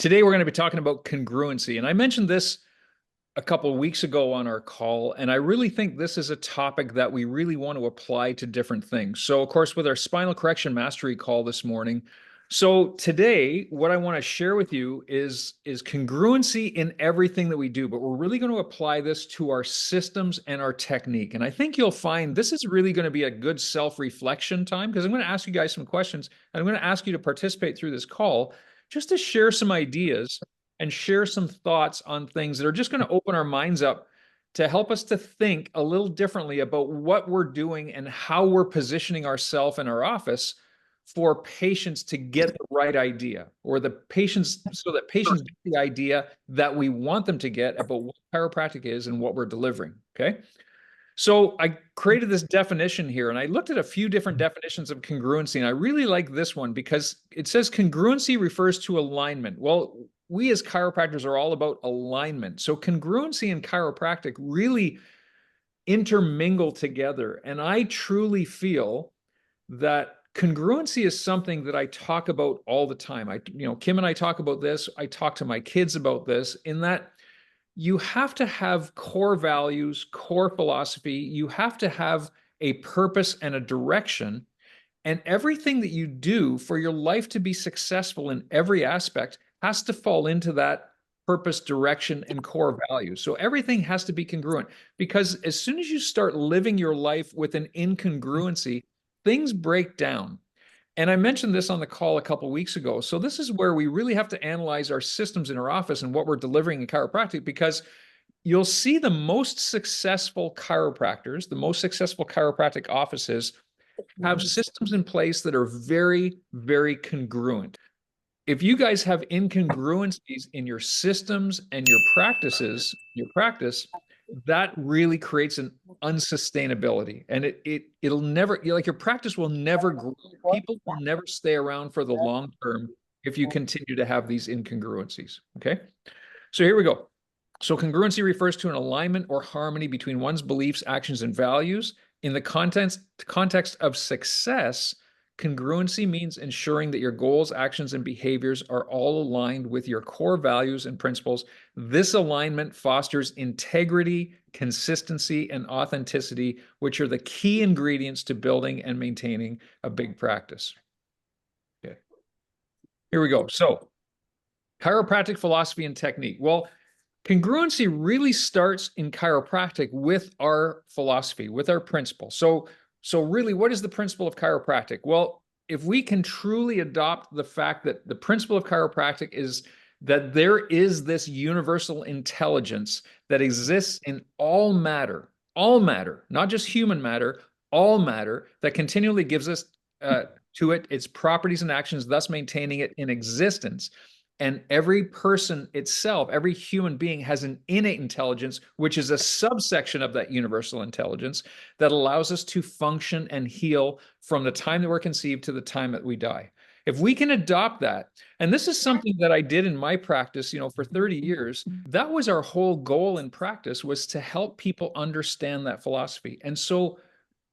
Today, we're going to be talking about congruency. And I mentioned this a couple of weeks ago on our call, and I really think this is a topic that we really want to apply to different things. So, of course, with our spinal correction mastery call this morning. So today, what I want to share with you is congruency in everything that we do, but we're really going to apply this to our systems and our technique. And I think you'll find this is really going to be a good self-reflection time because I'm going to ask you guys some questions, and I'm going to ask you to participate through this call just to share some ideas and share some thoughts on things that are just going to open our minds up to help us to think a little differently about what we're doing and how we're positioning ourselves in our office for patients to get the right idea, or the patients, so that patients get the idea that we want them to get about what chiropractic is and what we're delivering. Okay. So I created this definition here, and I looked at a few different definitions of congruency, and I really like this one because it says congruency refers to alignment. Well, we as chiropractors are all about alignment. So congruency and chiropractic really intermingle together. And I truly feel that congruency is something that I talk about all the time. Kim and I talk about this. I talk to my kids about this, in that you have to have core values, core philosophy. You have to have a purpose and a direction. And everything that you do for your life to be successful in every aspect has to fall into that purpose, direction, and core values. So everything has to be congruent, because as soon as you start living your life with an incongruency, things break down. And I mentioned this on the call a couple of weeks ago. So this is where we really have to analyze our systems in our office and what we're delivering in chiropractic, because you'll see the most successful chiropractors, the most successful chiropractic offices have systems in place that are very, very congruent. If you guys have incongruencies in your systems and your practices, your practice, that really creates an unsustainability, and it'll never, like, your practice will never grow. People will never stay around for the long term if you continue to have these incongruencies. Okay, so here we go. So congruency refers to an alignment or harmony between one's beliefs, actions, and values. In the context of success, congruency means ensuring that your goals, actions, and behaviors are all aligned with your core values and principles. This alignment fosters integrity, consistency, and authenticity, which are the key ingredients to building and maintaining a big practice. Okay, here we go. So, chiropractic philosophy and technique. Well, congruency really starts in chiropractic with our philosophy, with our principle. So really, what is the principle of chiropractic? Well, if we can truly adopt the fact that the principle of chiropractic is that there is this universal intelligence that exists in all matter, not just human matter, all matter, that continually gives us to it its properties and actions, thus maintaining it in existence. And every person itself, every human being, has an innate intelligence, which is a subsection of that universal intelligence that allows us to function and heal from the time that we're conceived to the time that we die. If we can adopt that, and this is something that I did in my practice, for 30 years, that was our whole goal in practice, was to help people understand that philosophy. And so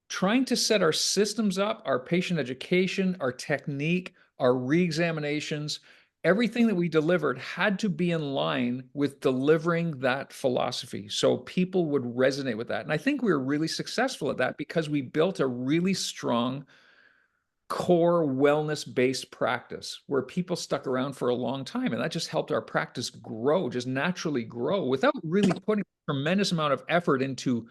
trying to set our systems up, our patient education, our technique, our re-examinations, everything that we delivered had to be in line with delivering that philosophy, so people would resonate with that. And I think we were really successful at that because we built a really strong core wellness-based practice where people stuck around for a long time. And that just helped our practice grow, just naturally grow, without really putting a tremendous amount of effort into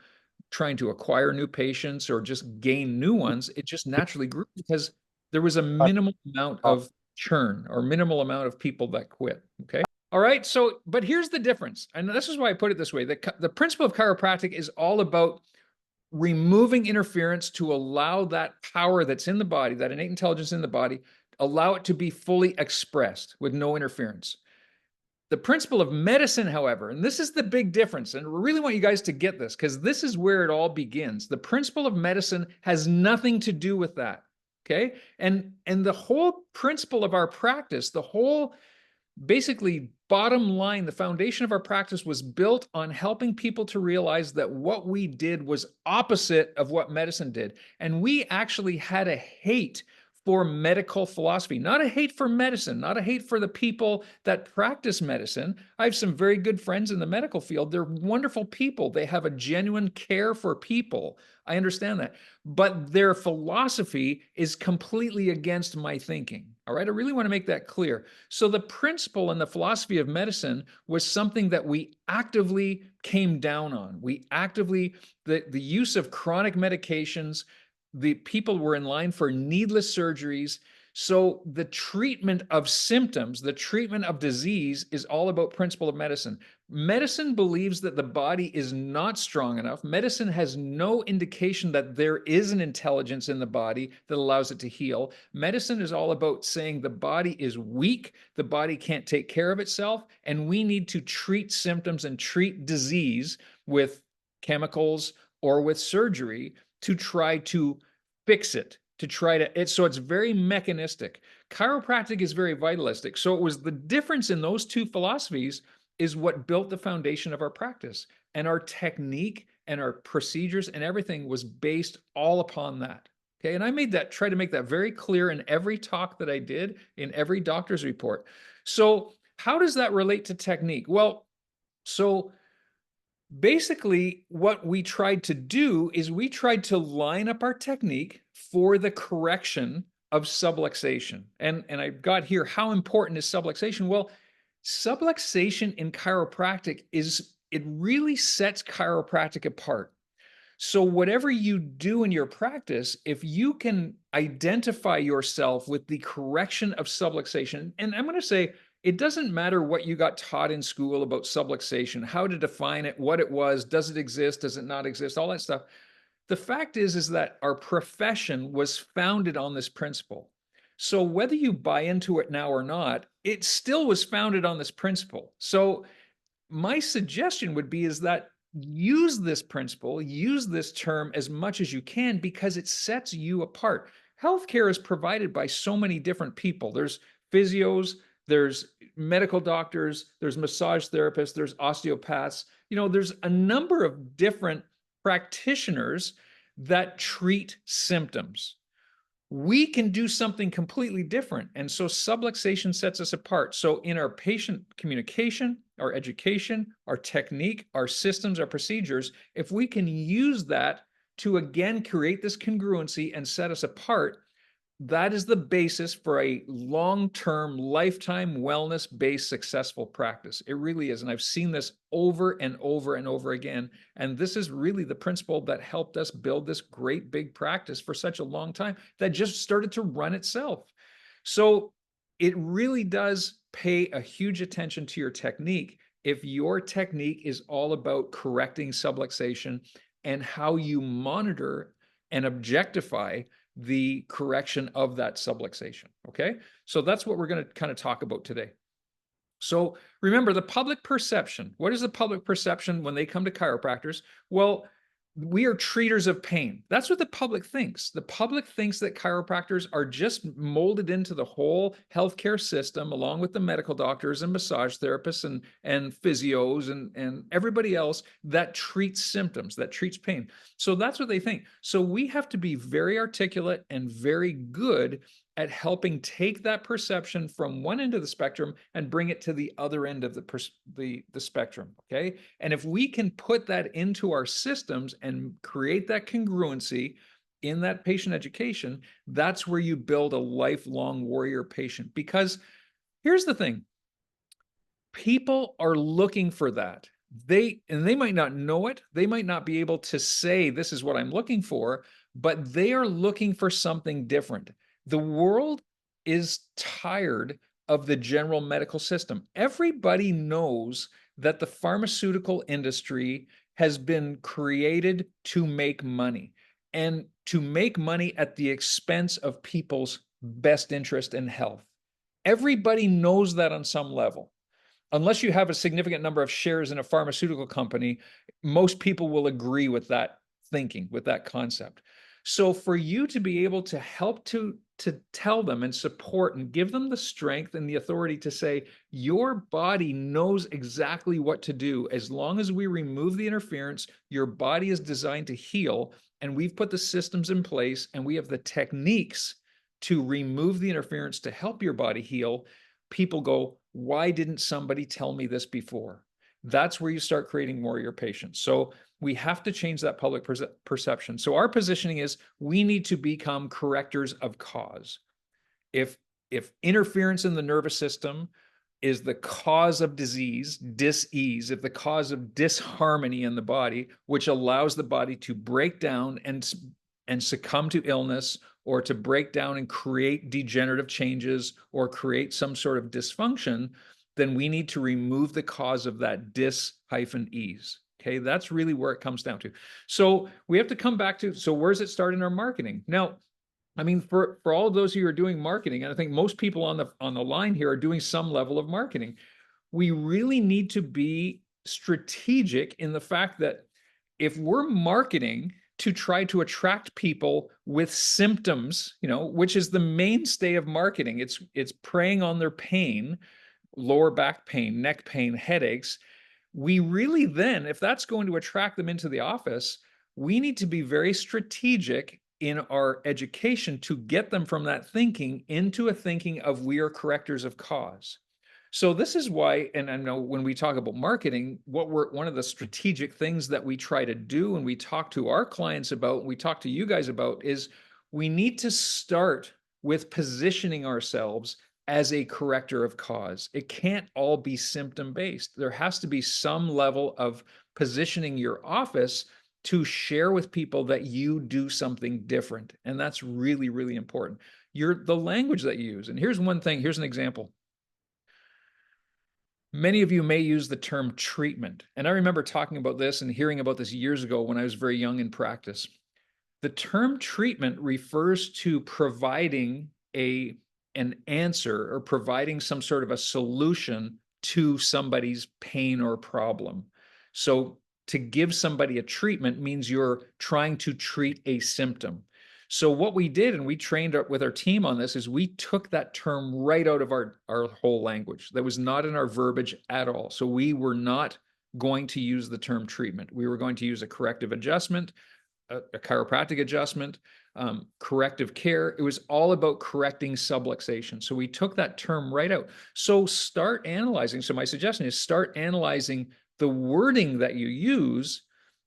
trying to acquire new patients or just gain new ones. It just naturally grew because there was a minimal amount of churn, or minimal amount of people that quit. Okay. All right. So, but here's the difference. And this is why I put it this way. The principle of chiropractic is all about removing interference to allow that power that's in the body, that innate intelligence in the body, allow it to be fully expressed with no interference. The principle of medicine, however, and this is the big difference, and we really want you guys to get this because this is where it all begins. The principle of medicine has nothing to do with that. Okay. And the whole principle of our practice, the whole basically bottom line, the foundation of our practice was built on helping people to realize that what we did was opposite of what medicine did. And we actually had a hate for medical philosophy, not a hate for medicine, not a hate for the people that practice medicine. I have some very good friends in the medical field. They're wonderful people. They have a genuine care for people. I understand that. But their philosophy is completely against my thinking. All right. I really want to make that clear. So the principle and the philosophy of medicine was something that we actively came down on. We actively, the use of chronic medications, the people were in line for needless surgeries. So the treatment of symptoms, the treatment of disease is all about principle of medicine. Medicine believes that the body is not strong enough. Medicine has no indication that there is an intelligence in the body that allows it to heal. Medicine is all about saying the body is weak, the body can't take care of itself, and we need to treat symptoms and treat disease with chemicals or with surgery to try to fix it, to try to, so it's very mechanistic. Chiropractic is very vitalistic. So it was the difference in those two philosophies is what built the foundation of our practice. And our technique and our procedures and everything was based all upon that. Okay. And I try to make that very clear in every talk that I did, in every doctor's report. So how does that relate to technique? Well, so basically, what we tried to do is we tried to line up our technique for the correction of subluxation. And I've got here, how important is subluxation? Well, subluxation in chiropractic it really sets chiropractic apart. So whatever you do in your practice, if you can identify yourself with the correction of subluxation, and I'm going to say, it doesn't matter what you got taught in school about subluxation, how to define it, what it was, does it exist, does it not exist, all that stuff. The fact is that our profession was founded on this principle. So whether you buy into it now or not, it still was founded on this principle. So my suggestion would be is that use this principle, use this term as much as you can because it sets you apart. Healthcare is provided by so many different people. There's physios, there's medical doctors, there's massage therapists, there's osteopaths. There's a number of different practitioners that treat symptoms. We can do something completely different. And so subluxation sets us apart. So in our patient communication, our education, our technique, our systems, our procedures, if we can use that to again create this congruency and set us apart, that is the basis for a long-term, lifetime wellness-based successful practice. It really is. And I've seen this over and over and over again. And this is really the principle that helped us build this great big practice for such a long time that just started to run itself. So it really does pay a huge attention to your technique if your technique is all about correcting subluxation and how you monitor and objectify the correction of that subluxation. Okay. So that's what we're going to kind of talk about today. So remember the public perception. What is the public perception when they come to chiropractors? Well, we are treaters of pain. That's what the public thinks. The public thinks that chiropractors are just molded into the whole healthcare system, along with the medical doctors and massage therapists and physios and everybody else that treats symptoms, that treats pain. So that's what they think. So we have to be very articulate and very good at helping take that perception from one end of the spectrum and bring it to the other end of the spectrum, okay? And if we can put that into our systems and create that congruency in that patient education, that's where you build a lifelong warrior patient. Because here's the thing, people are looking for that. They might not know it. They might not be able to say, this is what I'm looking for, but they are looking for something different. The world is tired of the general medical system. Everybody knows that the pharmaceutical industry has been created to make money, and to make money at the expense of people's best interest and health. Everybody knows that on some level. Unless you have a significant number of shares in a pharmaceutical company, most people will agree with that thinking, with that concept. So for you to be able to help to tell them and support and give them the strength and the authority to say, your body knows exactly what to do. As long as we remove the interference, your body is designed to heal. And we've put the systems in place and we have the techniques to remove the interference to help your body heal, people go, why didn't somebody tell me this before? That's where you start creating more of your patients. So we have to change that public perception. So our positioning is we need to become correctors of cause. If interference in the nervous system is the cause of disease, dis-ease, if the cause of disharmony in the body, which allows the body to break down and succumb to illness, or to break down and create degenerative changes or create some sort of dysfunction, then we need to remove the cause of that dis-ease. Okay, that's really where it comes down to. So we have to come back to, so where's it start in our marketing? Now, I mean, for all of those who are doing marketing, and I think most people on the line here are doing some level of marketing, we really need to be strategic in the fact that if we're marketing to try to attract people with symptoms, which is the mainstay of marketing, it's preying on their pain, lower back pain, neck pain, headaches. We really then, if that's going to attract them into the office, we need to be very strategic in our education to get them from that thinking into a thinking of we are correctors of cause. So this is why, and I know when we talk about marketing, one of the strategic things that we try to do and we talk to our clients about, we talk to you guys about, is we need to start with positioning ourselves as a corrector of cause. It can't all be symptom based. There has to be some level of positioning your office to share with people that you do something different. And that's really, really important. The language that you use. And here's one thing, here's an example. Many of you may use the term treatment. And I remember talking about this and hearing about this years ago when I was very young in practice. The term treatment refers to providing an answer or providing some sort of a solution to somebody's pain or problem. So to give somebody a treatment means you're trying to treat a symptom. So what we did, and we trained with our team on this, is we took that term right out of our whole language. That was not in our verbiage at all. So we were not going to use the term treatment. We were going to use a corrective adjustment, a chiropractic adjustment, corrective care. It was all about correcting subluxation. So we took that term right out. So start analyzing. So my suggestion is start analyzing the wording that you use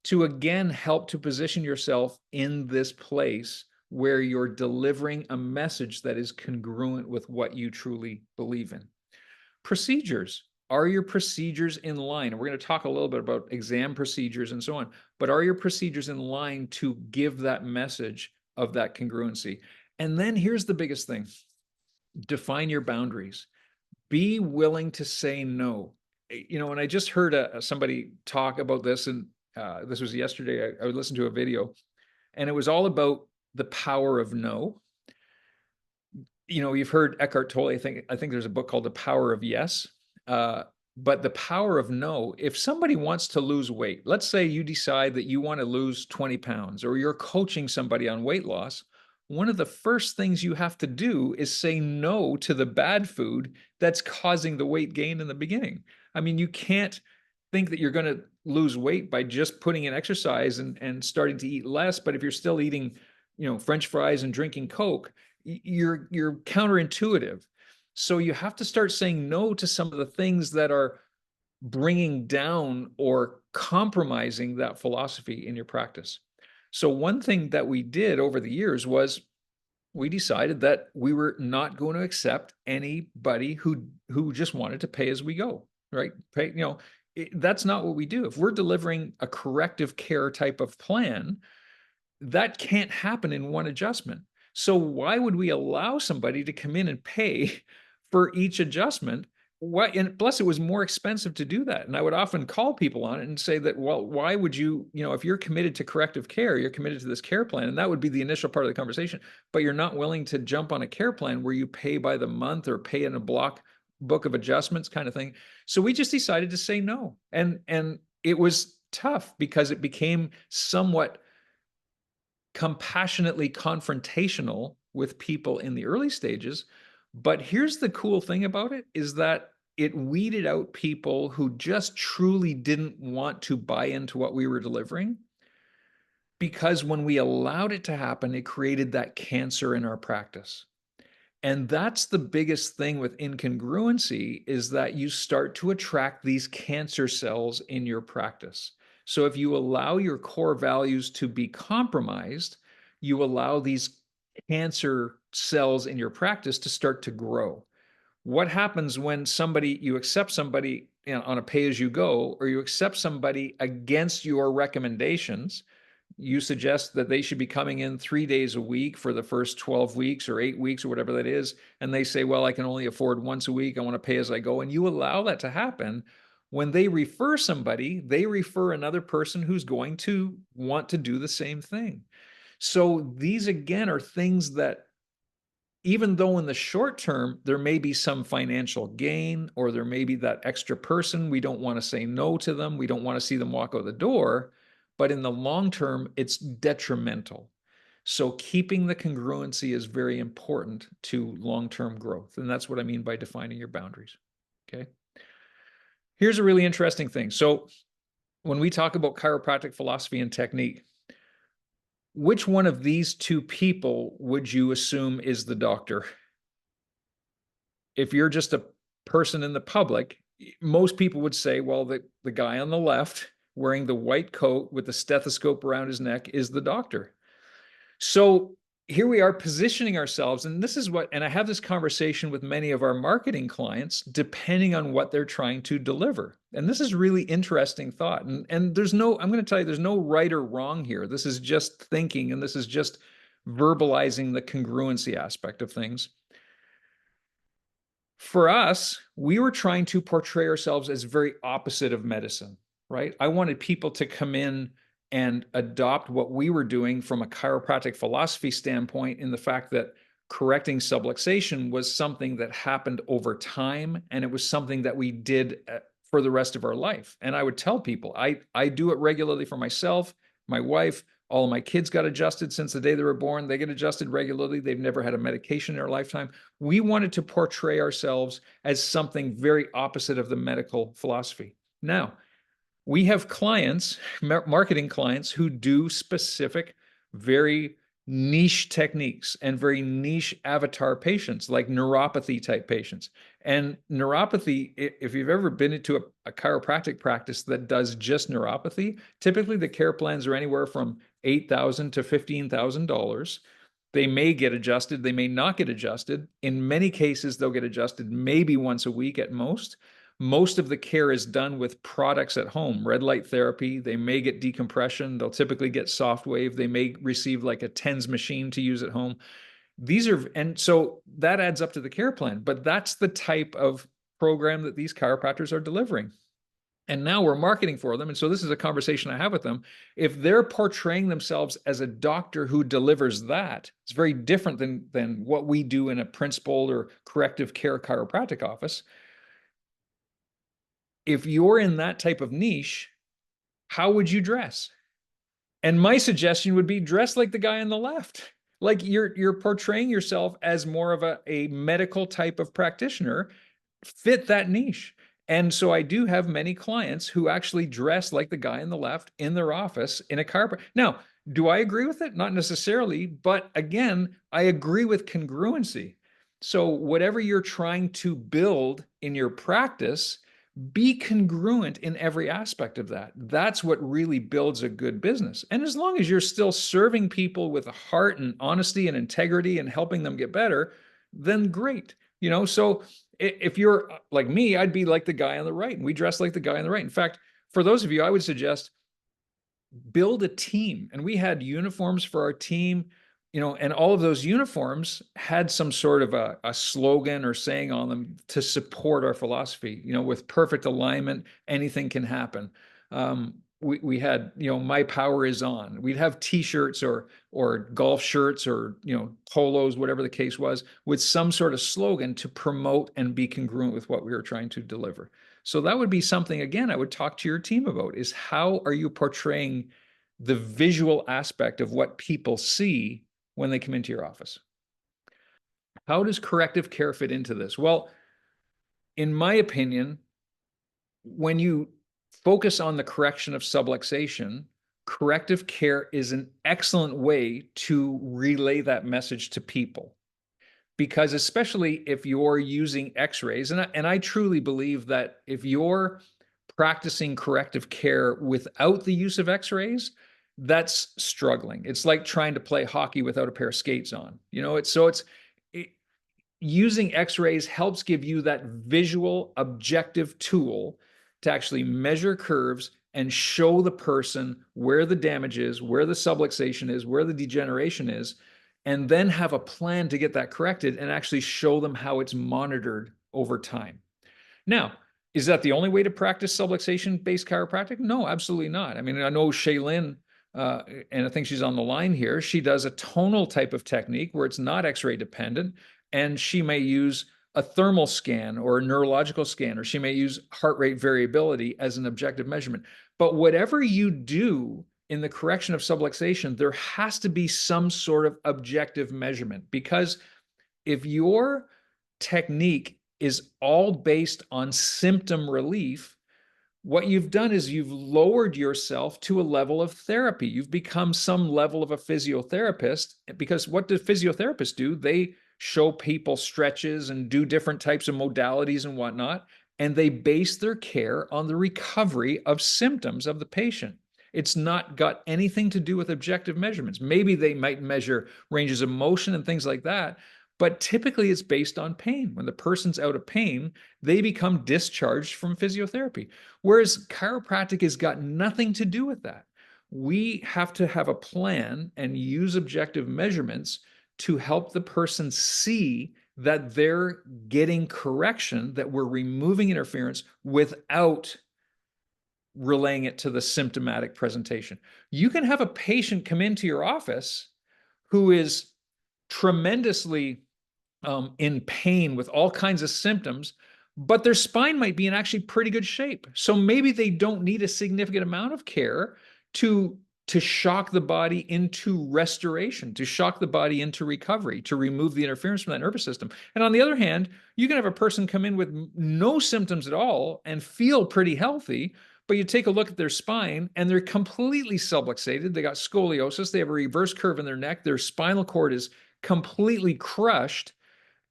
to, again, help to position yourself in this place where you're delivering a message that is congruent with what you truly believe in. Procedures. Are your procedures in line? And we're going to talk a little bit about exam procedures and so on, but are your procedures in line to give that message of that congruency? And then here's the biggest thing. Define your boundaries. Be willing to say no. And I just heard somebody talk about this, and this was yesterday. I listened to a video, and it was all about the power of no. You've heard Eckhart Tolle. I think there's a book called The Power of Yes. But the power of no, if somebody wants to lose weight, let's say you decide that you want to lose 20 pounds, or you're coaching somebody on weight loss, one of the first things you have to do is say no to the bad food that's causing the weight gain in the beginning. I mean, you can't think that you're going to lose weight by just putting in exercise and starting to eat less. But if you're still eating, French fries and drinking Coke, you're counterintuitive. So you have to start saying no to some of the things that are bringing down or compromising that philosophy in your practice. So one thing that we did over the years was we decided that we were not going to accept anybody who just wanted to pay as we go, right? That's not what we do. If we're delivering a corrective care type of plan, that can't happen in one adjustment. So why would we allow somebody to come in and pay for each adjustment? And plus it was more expensive to do that. And I would often call people on it and say that, well, why would you, if you're committed to corrective care, you're committed to this care plan, and that would be the initial part of the conversation, but you're not willing to jump on a care plan where you pay by the month or pay in a book of adjustments kind of thing. So we just decided to say no. And it was tough because it became somewhat compassionately confrontational with people in the early stages. But here's the cool thing about it, is that it weeded out people who just truly didn't want to buy into what we were delivering. Because when we allowed it to happen, it created that cancer in our practice. And that's the biggest thing with incongruency, is that you start to attract these cancer cells in your practice. So if you allow your core values to be compromised, you allow these cancer cells in your practice to start to grow. What happens when you accept somebody, on a pay as you go, or you accept somebody against your recommendations? You suggest that they should be coming in 3 days a week for the first 12 weeks or 8 weeks or whatever that is. And they say, well, I can only afford once a week. I want to pay as I go. And you allow that to happen. When they refer somebody, they refer another person who's going to want to do the same thing. So these, again, are things that, even though in the short term, there may be some financial gain, or there may be that extra person, we don't want to say no to them. We don't want to see them walk out the door. But in the long term, it's detrimental. So keeping the congruency is very important to long-term growth. And that's what I mean by defining your boundaries. Okay. Here's a really interesting thing. So when we talk about chiropractic philosophy and technique, which one of these two people would you assume is the doctor? If you're just a person in the public, most people would say, well, the guy on the left wearing the white coat with the stethoscope around his neck is the doctor. So here we are positioning ourselves, and this is what, and I have this conversation with many of our marketing clients, depending on what they're trying to deliver. And this is really interesting thought. And there's no, I'm going to tell you, there's no right or wrong here. This is just thinking, and this is just verbalizing the congruency aspect of things. For us, we were trying to portray ourselves as very opposite of medicine, right? I wanted people to come in and adopt what we were doing from a chiropractic philosophy standpoint, in the fact that correcting subluxation was something that happened over time, and it was something that we did for the rest of our life. And I would tell people, I do it regularly for myself, my wife. All of my kids got adjusted since the day they were born. They get adjusted regularly. They've never had a medication in their lifetime. We wanted to portray ourselves as something very opposite of the medical philosophy. Now, we have clients, marketing clients, who do specific, very niche techniques and very niche avatar patients, like neuropathy type patients. And neuropathy, if you've ever been into a chiropractic practice that does just neuropathy, typically the care plans are anywhere from $8,000 to $15,000. They may get adjusted, they may not get adjusted. In many cases, they'll get adjusted maybe once a week at most. Most of the care is done with products at home, red light therapy. They may get decompression. They'll typically get soft wave. They may receive like a TENS machine to use at home. And so that adds up to the care plan, but that's the type of program that these chiropractors are delivering. And now we're marketing for them. And so this is a conversation I have with them. If they're portraying themselves as a doctor who delivers that, it's very different than what we do in a principled or corrective care chiropractic office. If you're in that type of niche, how would you dress? And my suggestion would be dress like the guy on the left. Like you're portraying yourself as more of a medical type of practitioner, fit that niche. And so I do have many clients who actually dress like the guy on the left in their office in a chiropractic. Now, do I agree with it? Not necessarily, but again, I agree with congruency. So whatever you're trying to build in your practice, be congruent in every aspect of that. That's what really builds a good business. And as long as you're still serving people with a heart and honesty and integrity and helping them get better, then great. So if you're like me, I'd be like the guy on the right, and we dress like the guy on the right. In fact, for those of you, I would suggest build a team. And we had uniforms for our team, and all of those uniforms had some sort of a slogan or saying on them to support our philosophy. With perfect alignment, anything can happen. We had, my power is on. We'd have T-shirts or golf shirts or polos, whatever the case was, with some sort of slogan to promote and be congruent with what we were trying to deliver. So that would be something, again, I would talk to your team about, is how are you portraying the visual aspect of what people see when they come into your office? How does corrective care fit into this? Well, in my opinion, when you focus on the correction of subluxation, corrective care is an excellent way to relay that message to people. because especially if you're using x-rays, and I truly believe that if you're practicing corrective care without the use of x-rays, that's struggling. It's like trying to play hockey without a pair of skates on. It, using x-rays helps give you that visual objective tool to actually measure curves and show the person where the damage is, where the subluxation is, where the degeneration is, and then have a plan to get that corrected and actually show them how it's monitored over time. Now, is that the only way to practice subluxation-based chiropractic? No, absolutely not. I mean, I know Shaylin, and I think she's on the line here, she does a tonal type of technique where it's not x-ray dependent, and she may use a thermal scan or a neurological scan, or she may use heart rate variability as an objective measurement. But whatever you do in the correction of subluxation, there has to be some sort of objective measurement, because if your technique is all based on symptom relief, what you've done is you've lowered yourself to a level of therapy. You've become some level of a physiotherapist, because what do physiotherapists do? They show people stretches and do different types of modalities and whatnot, and they base their care on the recovery of symptoms of the patient. It's not got anything to do with objective measurements. Maybe they might measure ranges of motion and things like that, but typically it's based on pain. When the person's out of pain, they become discharged from physiotherapy. Whereas chiropractic has got nothing to do with that. We have to have a plan and use objective measurements to help the person see that they're getting correction, that we're removing interference without relaying it to the symptomatic presentation. You can have a patient come into your office who is tremendously in pain with all kinds of symptoms, but their spine might be in actually pretty good shape. So maybe they don't need a significant amount of care to shock the body into restoration, to shock the body into recovery, to remove the interference from that nervous system. And on the other hand, you can have a person come in with no symptoms at all and feel pretty healthy, but you take a look at their spine and they're completely subluxated. They got scoliosis. They have a reverse curve in their neck. Their spinal cord is completely crushed,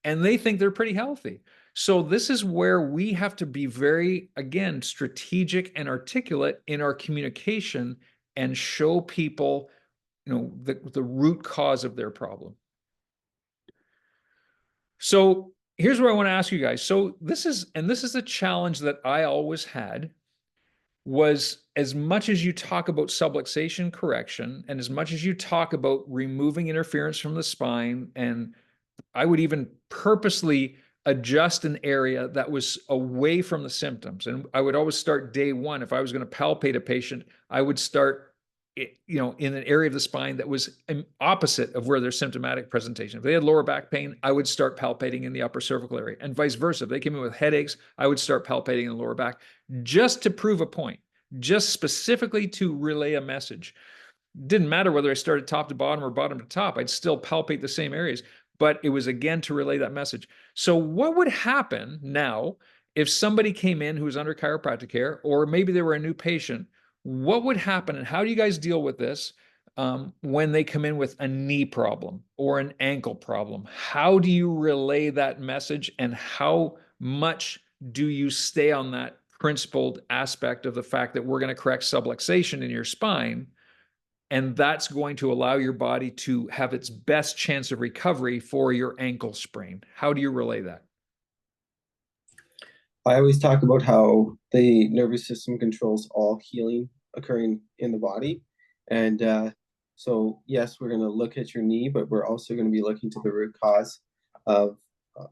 and they think they're pretty healthy. So this is where we have to be very, again, strategic and articulate in our communication and show people, the root cause of their problem. So here's where I want to ask you guys. So this is a challenge that I always had, was as much as you talk about subluxation correction and as much as you talk about removing interference from the spine, and I would even purposely adjust an area that was away from the symptoms. And I would always start day one. If I was going to palpate a patient, I would start, in an area of the spine that was opposite of where their symptomatic presentation. If they had lower back pain, I would start palpating in the upper cervical area, and vice versa. If they came in with headaches, I would start palpating in the lower back, just to prove a point, just specifically to relay a message. Didn't matter whether I started top to bottom or bottom to top, I'd still palpate the same areas, but it was again to relay that message. So what would happen now if somebody came in who was under chiropractic care, or maybe they were a new patient? What would happen, and how do you guys deal with this when they come in with a knee problem or an ankle problem? How do you relay that message, and how much do you stay on that principled aspect of the fact that we're going to correct subluxation in your spine, and that's going to allow your body to have its best chance of recovery for your ankle sprain? How do you relay that? I always talk about how the nervous system controls all healing occurring in the body. And so, yes, we're going to look at your knee, but we're also going to be looking to the root cause of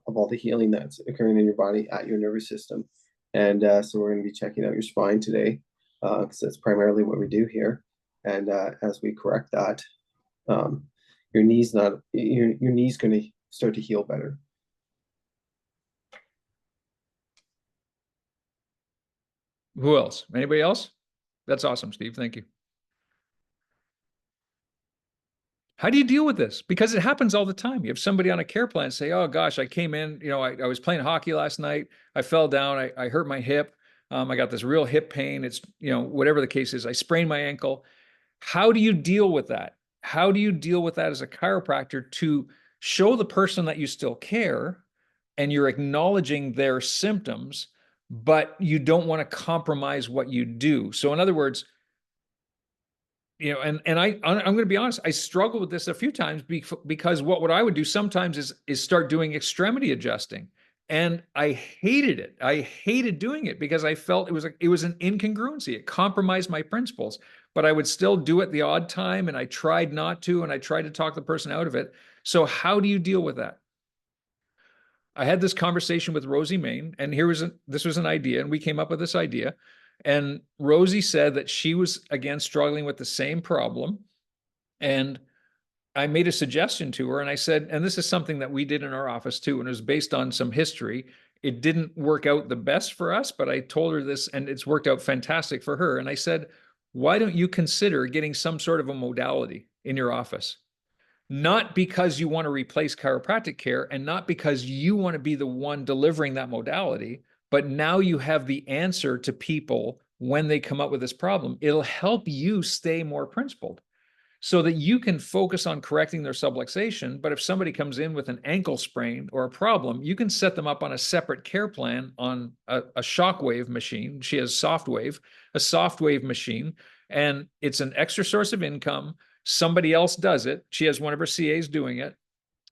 all the healing that's occurring in your body at your nervous system. And so we're going to be checking out your spine today, because that's primarily what we do here. And as we correct that, your knee's going to start to heal better. Who else? Anybody else? That's awesome, Steve. Thank you. How do you deal with this? Because it happens all the time. You have somebody on a care plan say, oh gosh, I came in, I was playing hockey last night. I fell down. I hurt my hip. I got this real hip pain. It's, whatever the case is, I sprained my ankle. How do you deal with that? How do you deal with that as a chiropractor to show the person that you still care and you're acknowledging their symptoms, but you don't want to compromise what you do. So in other words, I'm going to be honest, I struggled with this a few times because what I would do sometimes is start doing extremity adjusting. And I hated it. I hated doing it because I felt it was an incongruency. It compromised my principles, but I would still do it the odd time, and I tried not to, and I tried to talk the person out of it. So how do you deal with that? I had this conversation with Rosie Main, and this was an idea, and we came up with this idea. And Rosie said that she was again struggling with the same problem. And I made a suggestion to her, and I said, and this is something that we did in our office too, and it was based on some history. It didn't work out the best for us, but I told her this, and it's worked out fantastic for her. And I said, why don't you consider getting some sort of a modality in your office? Not because you want to replace chiropractic care and not because you want to be the one delivering that modality, but now you have the answer to people when they come up with this problem. It'll help you stay more principled so that you can focus on correcting their subluxation. But if somebody comes in with an ankle sprain or a problem, you can set them up on a separate care plan on a shockwave machine. She has a soft wave machine, and it's an extra source of income. Somebody else does it. She has one of her CAs doing it.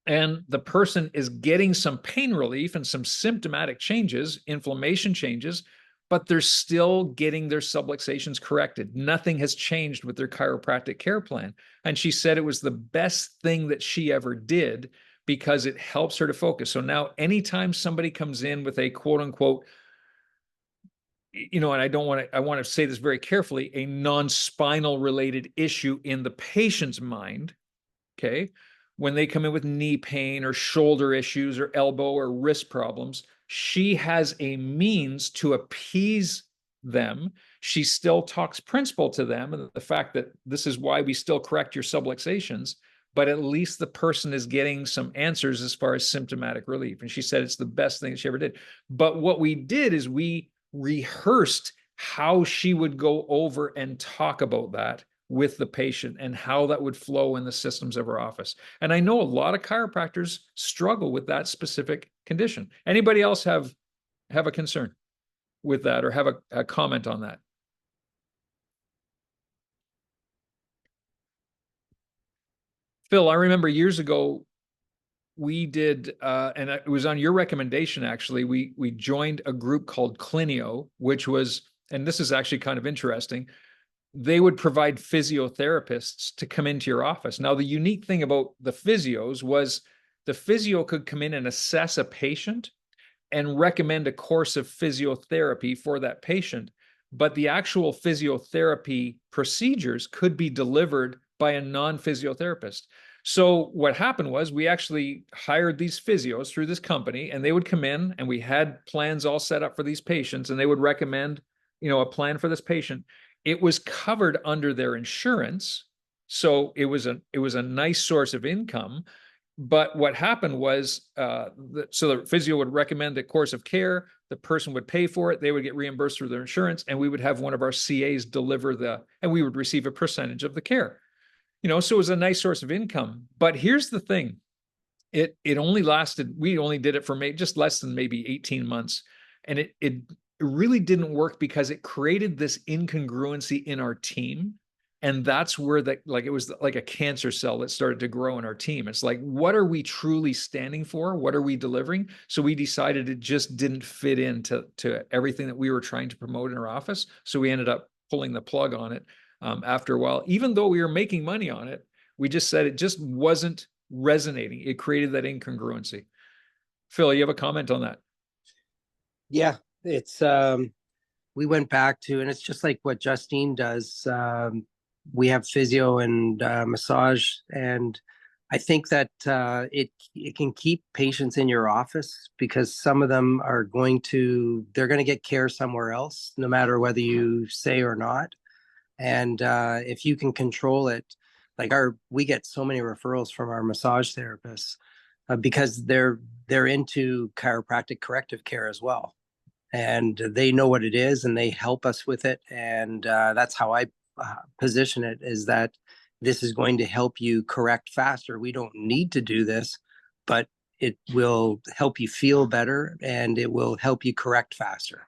And the person is getting some pain relief and some symptomatic changes, inflammation changes, but they're still getting their subluxations corrected. Nothing has changed with their chiropractic care plan. And she said it was the best thing that she ever did because it helps her to focus. So now anytime somebody comes in with a quote unquote, and I want to say this very carefully, a non-spinal related issue in the patient's mind, okay? When they come in with knee pain or shoulder issues or elbow or wrist problems, she has a means to appease them. She still talks principle to them and the fact that this is why we still correct your subluxations, but at least the person is getting some answers as far as symptomatic relief. And she said it's the best thing she ever did. But what we did is we rehearsed how she would go over and talk about that with the patient and how that would flow in the systems of our office. And I know a lot of chiropractors struggle with that specific condition. Anybody else have a concern with that or have a comment on that? Phil, I remember years ago we did, and it was on your recommendation actually. We joined a group called Clinio, which was, and this is actually kind of interesting. They would provide physiotherapists to come into your office. Now, the unique thing about the physios was the physio could come in and assess a patient and recommend a course of physiotherapy for that patient. But the actual physiotherapy procedures could be delivered by a non-physiotherapist. So what happened was we actually hired these physios through this company, and they would come in and we had plans all set up for these patients, and they would recommend, a plan for this patient. It was covered under their insurance. So it was a nice source of income. But what happened was, so the physio would recommend a course of care, the person would pay for it, they would get reimbursed through their insurance, and we would have one of our CAs deliver and we would receive a percentage of the care. So it was a nice source of income. But here's the thing. It only lasted, we only did it for just less than maybe 18 months. And it really didn't work because it created this incongruency in our team. And that's where it was like a cancer cell that started to grow in our team. It's like, what are we truly standing for? What are we delivering? So we decided it just didn't fit into everything that we were trying to promote in our office. So we ended up pulling the plug on it after a while. Even though we were making money on it, we just said it just wasn't resonating. It created that incongruency. Phil, you have a comment on that? Yeah, it's we went back to, and it's just like what Justine does. We have physio and massage, and I think that it can keep patients in your office because some of them they're going to get care somewhere else, no matter whether you say or not. And if you can control it, we get so many referrals from our massage therapists because they're into chiropractic corrective care as well, and they know what it is and they help us with it. And that's how I position it, is that this is going to help you correct faster. We don't need to do this, but it will help you feel better and it will help you correct faster.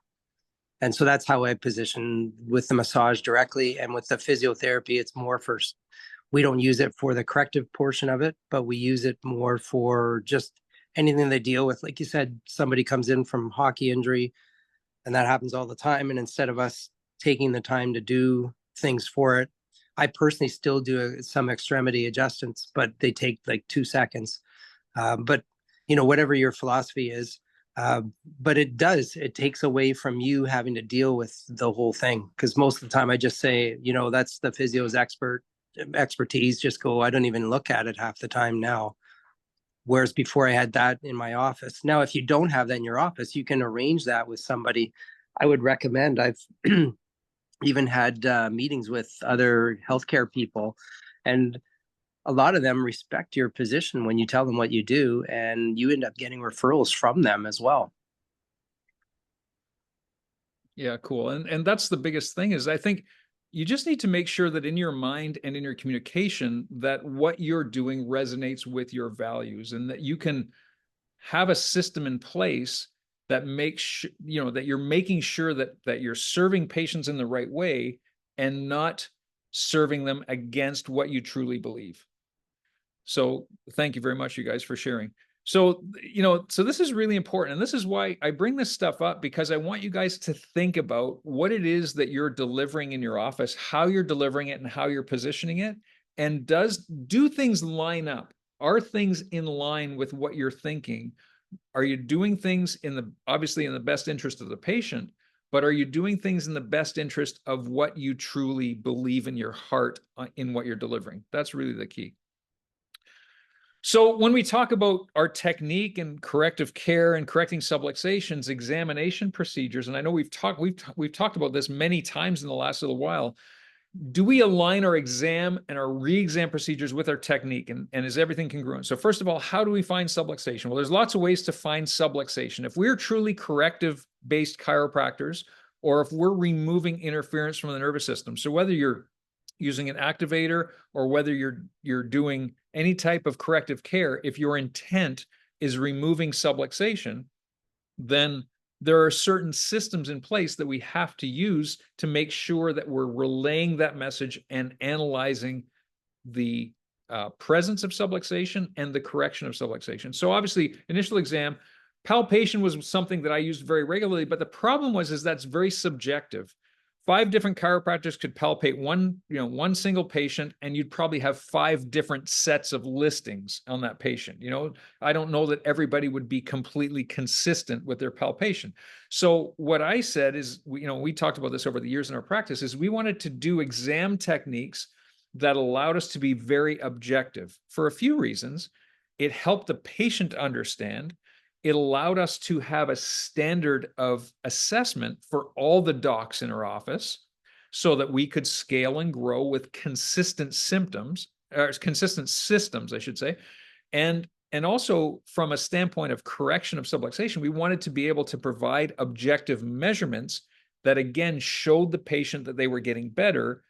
And so that's how I position with the massage directly. And with the physiotherapy, it's more for, we don't use it for the corrective portion of it, but we use it more for just anything they deal with. Like you said, somebody comes in from hockey injury, and that happens all the time. And instead of us taking the time to do things for it, I personally still do some extremity adjustments, but they take like 2 seconds. But whatever your philosophy is, but it takes away from you having to deal with the whole thing. Because most of the time I just say, that's the physio's expertise. Just go, I don't even look at it half the time now. Whereas before I had that in my office. Now, if you don't have that in your office, you can arrange that with somebody. I would recommend, I've even had meetings with other healthcare people, and a lot of them respect your position when you tell them what you do, and you end up getting referrals from them as well. Yeah, cool. And that's the biggest thing is I think you just need to make sure that in your mind and in your communication that what you're doing resonates with your values, and that you can have a system in place that makes that you're making sure that you're serving patients in the right way and not serving them against what you truly believe. So thank you very much, you guys, for sharing. So, so this is really important. And this is why I bring this stuff up, because I want you guys to think about what it is that you're delivering in your office, how you're delivering it and how you're positioning it. And do things line up? Are things in line with what you're thinking? Are you doing things obviously in the best interest of the patient, but are you doing things in the best interest of what you truly believe in your heart in what you're delivering? That's really the key. So when we talk about our technique and corrective care and correcting subluxations, examination procedures, and I know we've talked about this many times in the last little while, do we align our exam and our re-exam procedures with our technique, and is everything congruent? So first of all, how do we find subluxation? Well, there's lots of ways to find subluxation. If we're truly corrective-based chiropractors, or if we're removing interference from the nervous system, so whether you're using an activator or whether you're doing any type of corrective care, if your intent is removing subluxation, then there are certain systems in place that we have to use to make sure that we're relaying that message and analyzing the presence of subluxation and the correction of subluxation. So obviously, initial exam, palpation was something that I used very regularly, but the problem is that's very subjective. 5 different chiropractors could palpate one single patient, and you'd probably have 5 different sets of listings on that patient. I don't know that everybody would be completely consistent with their palpation. So what I said is, we talked about this over the years in our practice, is we wanted to do exam techniques that allowed us to be very objective for a few reasons. It helped the patient understand. It allowed us to have a standard of assessment for all the docs in our office so that we could scale and grow with consistent systems, I should say. And also from a standpoint of correction of subluxation, we wanted to be able to provide objective measurements that again showed the patient that they were getting better,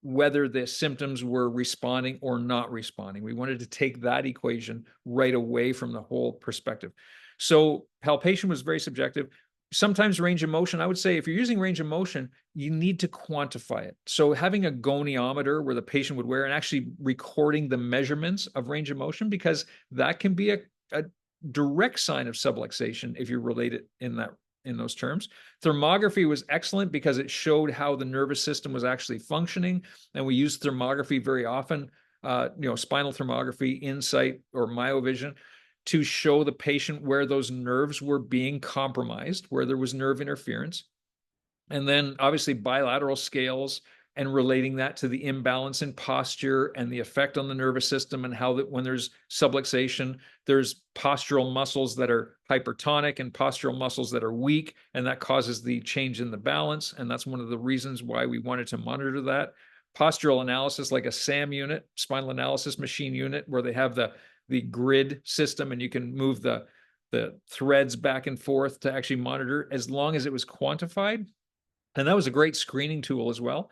whether the symptoms were responding or not responding. We wanted to take that equation right away from the whole perspective. So palpation was very subjective. Sometimes range of motion, I would say if you're using range of motion, you need to quantify it. So having a goniometer where the patient would wear and actually recording the measurements of range of motion, because that can be a direct sign of subluxation if you relate it in those terms. Thermography was excellent because it showed how the nervous system was actually functioning. And we use thermography very often, spinal thermography, Insight, or myovision, to show the patient where those nerves were being compromised, where there was nerve interference. And then obviously bilateral scales and relating that to the imbalance in posture and the effect on the nervous system, and how that when there's subluxation, there's postural muscles that are hypertonic and postural muscles that are weak, and that causes the change in the balance. And that's one of the reasons why we wanted to monitor that. Postural analysis, like a SAM unit, spinal analysis machine unit, where they have the grid system and you can move the threads back and forth to actually monitor, as long as it was quantified. And that was a great screening tool as well.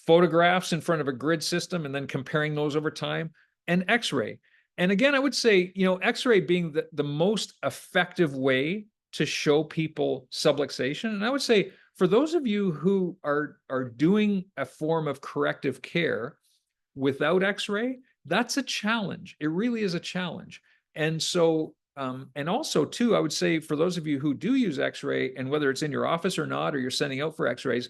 Photographs in front of a grid system and then comparing those over time, and X-ray. And again, I would say, you know, X-ray being the most effective way to show people subluxation. And I would say for those of you who are doing a form of corrective care without X-ray, that's a challenge. It really is a challenge. And so, and also too, I would say for those of you who do use X-ray, and whether it's in your office or not, or you're sending out for X-rays,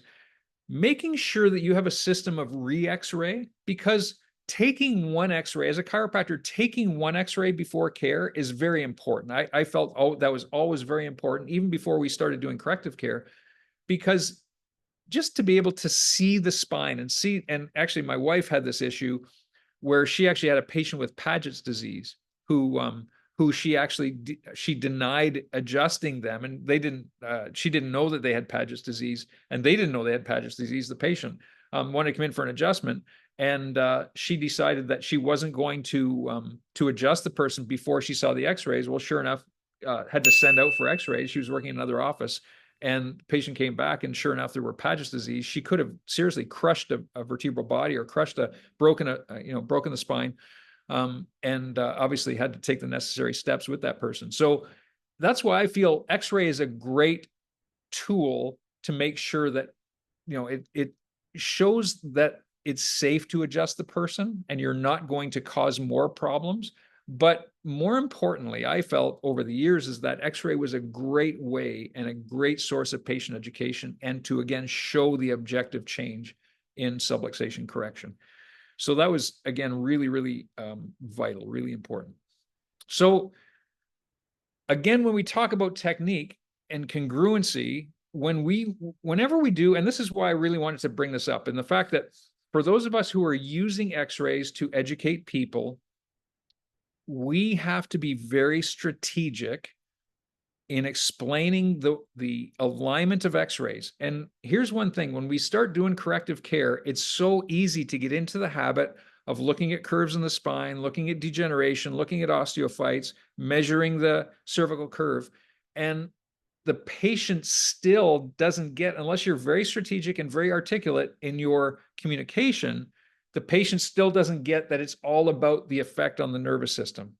making sure that you have a system of re-X-ray, because taking one X-ray, as a chiropractor, taking one X-ray before care is very important. I felt, oh, that was always very important, even before we started doing corrective care, because just to be able to see the spine and see, and actually my wife had this issue where she actually had a patient with Paget's disease who she denied adjusting them, and they didn't she didn't know that they had Paget's disease, and they didn't know they had Paget's disease, the patient, wanted to come in for an adjustment, and she decided that she wasn't going to adjust the person before she saw the X-rays. Well, sure enough, had to send out for X-rays. She was working in another office, and the patient came back, and sure enough, there were Paget's disease. She could have seriously crushed a vertebral body, or crushed broken the spine, and obviously had to take the necessary steps with that person. So that's why I feel X-ray is a great tool to make sure that, you know, it shows that it's safe to adjust the person and you're not going to cause more problems. But more importantly, I felt over the years is that X-ray was a great way and a great source of patient education, and to again show the objective change in subluxation correction. So that was, again, really, really vital, really important. So again, when we talk about technique and congruency, whenever we do, and this is why I really wanted to bring this up, and the fact that for those of us who are using X-rays to educate people, we have to be very strategic in explaining the alignment of X-rays. And here's one thing: when we start doing corrective care, it's so easy to get into the habit of looking at curves in the spine, looking at degeneration, looking at osteophytes, measuring the cervical curve. And the patient still doesn't get, unless you're very strategic and very articulate in your communication, the patient still doesn't get that it's all about the effect on the nervous system,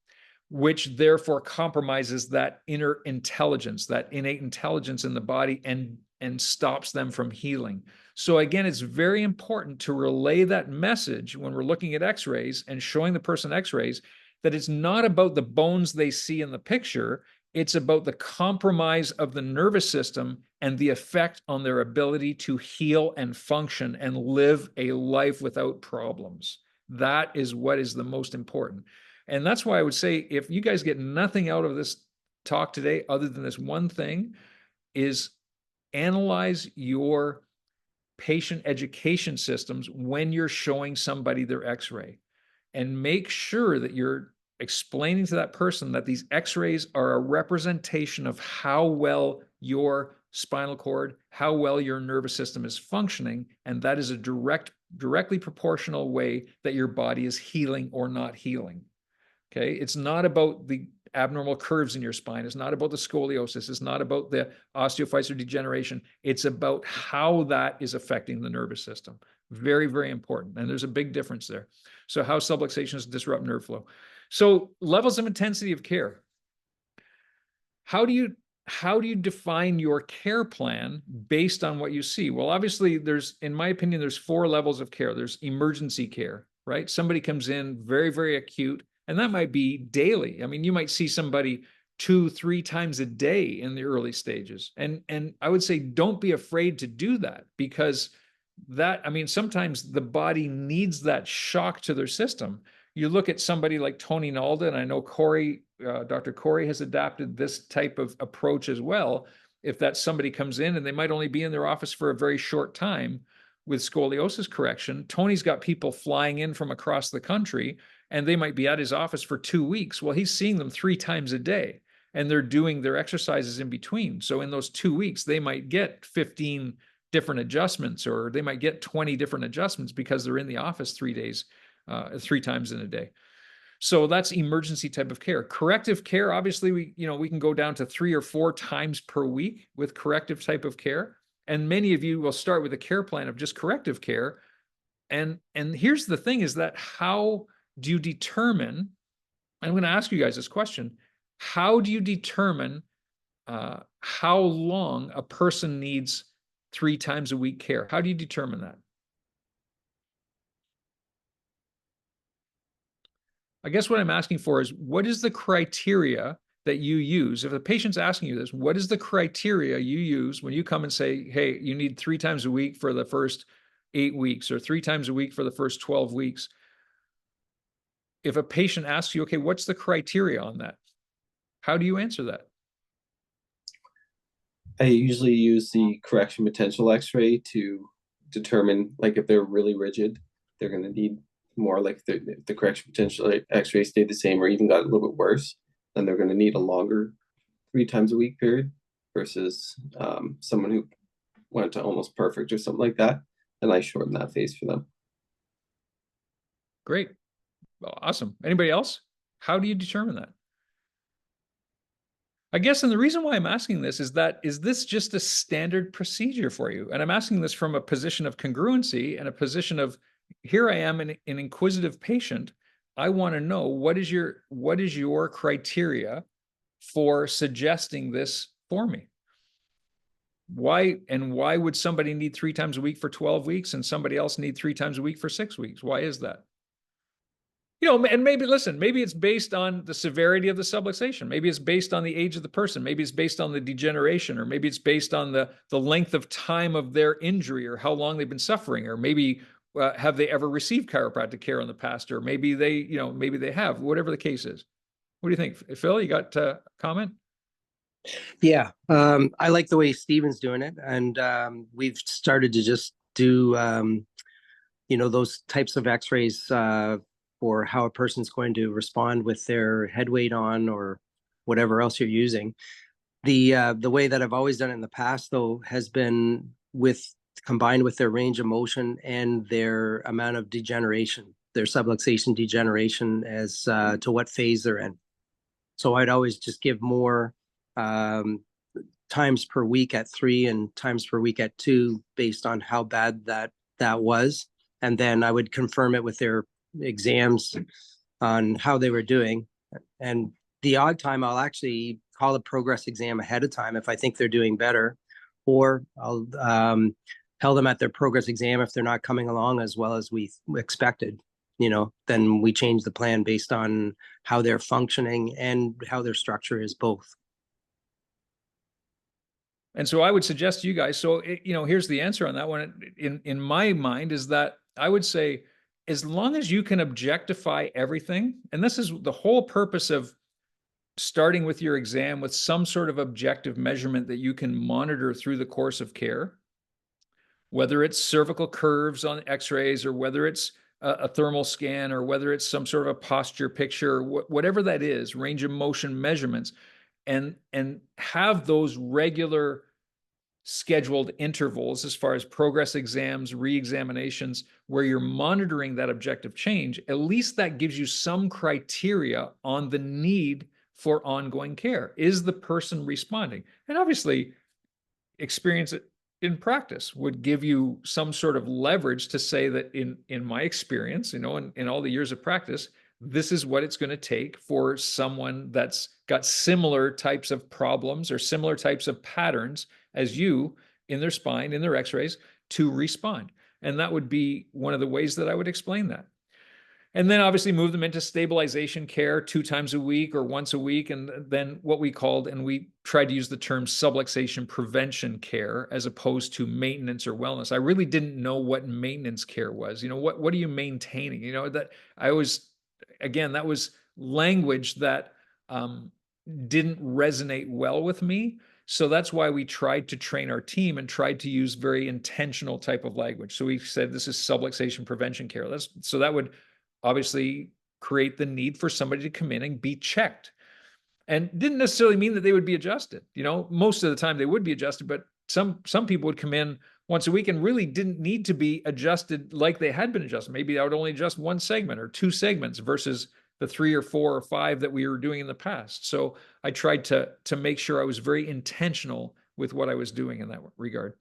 which therefore compromises that inner intelligence, that innate intelligence in the body, and stops them from healing. So again, it's very important to relay that message when we're looking at X-rays and showing the person X-rays, that it's not about the bones they see in the picture. It's about the compromise of the nervous system and the effect on their ability to heal and function and live a life without problems. That is what is the most important. And that's why I would say, if you guys get nothing out of this talk today other than this one thing, is analyze your patient education systems when you're showing somebody their X-ray, and make sure that you're explaining to that person that these X-rays are a representation of how well your spinal cord, how well your nervous system is functioning, and that is a directly proportional way that your body is healing or not healing. Okay, it's not about the abnormal curves in your spine. It's not about the scoliosis. It's not about the osteophytes or degeneration. It's about how that is affecting the nervous system. Very, very important. And there's a big difference there. So how subluxations disrupt nerve flow. So levels of intensity of care. How do you define your care plan based on what you see? Well, obviously in my opinion, there's 4 levels of care. There's emergency care, right? Somebody comes in very, very acute, and that might be daily. I mean, you might see somebody 2-3 times a day in the early stages. And I would say don't be afraid to do that, because sometimes the body needs that shock to their system. You look at somebody like Tony Nalda, and I know Dr. Corey has adapted this type of approach as well. If that somebody comes in and they might only be in their office for a very short time with scoliosis correction, Tony's got people flying in from across the country, and they might be at his office for 2 weeks. Well, he's seeing them 3 times a day, and they're doing their exercises in between. So in those 2 weeks, they might get 15 different adjustments, or they might get 20 different adjustments, because they're in the office 3 days, 3 times in a day. So that's emergency type of care. Corrective care, obviously, we can go down to 3 or 4 times per week with corrective type of care. And many of you will start with a care plan of just corrective care. And here's the thing, is that how do you determine I'm going to ask you guys this question. How do you determine how long a person needs 3 times a week care? How do you determine that? I guess what I'm asking for is, what is the criteria that you use? If a patient's asking you this, what is the criteria you use when you come and say, hey, you need 3 times a week for the first 8 weeks or 3 times a week for the first 12 weeks? If a patient asks you, okay, what's the criteria on that? How do you answer that? I usually use the correction potential x-ray to determine, like, if they're really rigid, they're going to need more. Like if the correction potential x-ray stayed the same or even got a little bit worse, then they're going to need a longer 3 times a week period versus someone who went to almost perfect or something like that. And I shorten that phase for them. Great. Well, awesome. Anybody else? How do you determine that? I guess, and the reason why I'm asking this is that, is this just a standard procedure for you? And I'm asking this from a position of congruency and a position of, here I am, an inquisitive patient. I want to know, what is your criteria for suggesting this for me? Why would somebody need 3 times a week for 12 weeks and somebody else need 3 times a week for 6 weeks? Why is that? And maybe, listen, maybe it's based on the severity of the subluxation. Maybe it's based on the age of the person. Maybe it's based on the degeneration, or maybe it's based on the length of time of their injury or how long they've been suffering, or maybe have they ever received chiropractic care in the past, or maybe maybe they have, whatever the case is. What do you think, Phil? You got a comment? Yeah, I like the way Steven's doing it, and we've started to just do those types of X-rays for how a person's going to respond with their head weight on or whatever else you're using. The way that I've always done it in the past, though, has been combined with their range of motion and their amount of degeneration, their subluxation degeneration, as to what phase they're in. So I'd always just give more times per week at 3 and times per week at 2 based on how bad that was. And then I would confirm it with their exams on how they were doing. And the odd time, I'll actually call a progress exam ahead of time if I think they're doing better, or I'll tell them at their progress exam if they're not coming along as well as we expected. Then we change the plan based on how they're functioning and how their structure is both. And so I would suggest to you guys, so here's the answer on that one. In my mind, is that I would say, as long as you can objectify everything, and this is the whole purpose of starting with your exam with some sort of objective measurement that you can monitor through the course of care, whether it's cervical curves on x-rays, or whether it's a thermal scan, or whether it's some sort of a posture picture, whatever that is, range of motion measurements, and have those regular scheduled intervals as far as progress exams, re-examinations, where you're monitoring that objective change. At least that gives you some criteria on the need for ongoing care. Is the person responding? And obviously, experience it in practice would give you some sort of leverage to say that, in my experience, in all the years of practice, this is what it's going to take for someone that's got similar types of problems or similar types of patterns as you in their spine, in their x-rays, to respond. And that would be one of the ways that I would explain that. And then obviously move them into stabilization care 2 times a week or once a week. And then what we called, and we tried to use the term, subluxation prevention care, as opposed to maintenance or wellness. I really didn't know what maintenance care was. What are you maintaining? That I always, again, that was language that didn't resonate well with me. So that's why we tried to train our team and tried to use very intentional type of language. So we said, this is subluxation prevention care. So that would obviously create the need for somebody to come in and be checked. And didn't necessarily mean that they would be adjusted. Most of the time they would be adjusted, but some people would come in once a week and really didn't need to be adjusted like they had been adjusted. Maybe I would only adjust 1 segment or 2 segments versus the 3 or 4 or 5 that we were doing in the past. So I tried to make sure I was very intentional with what I was doing in that regard.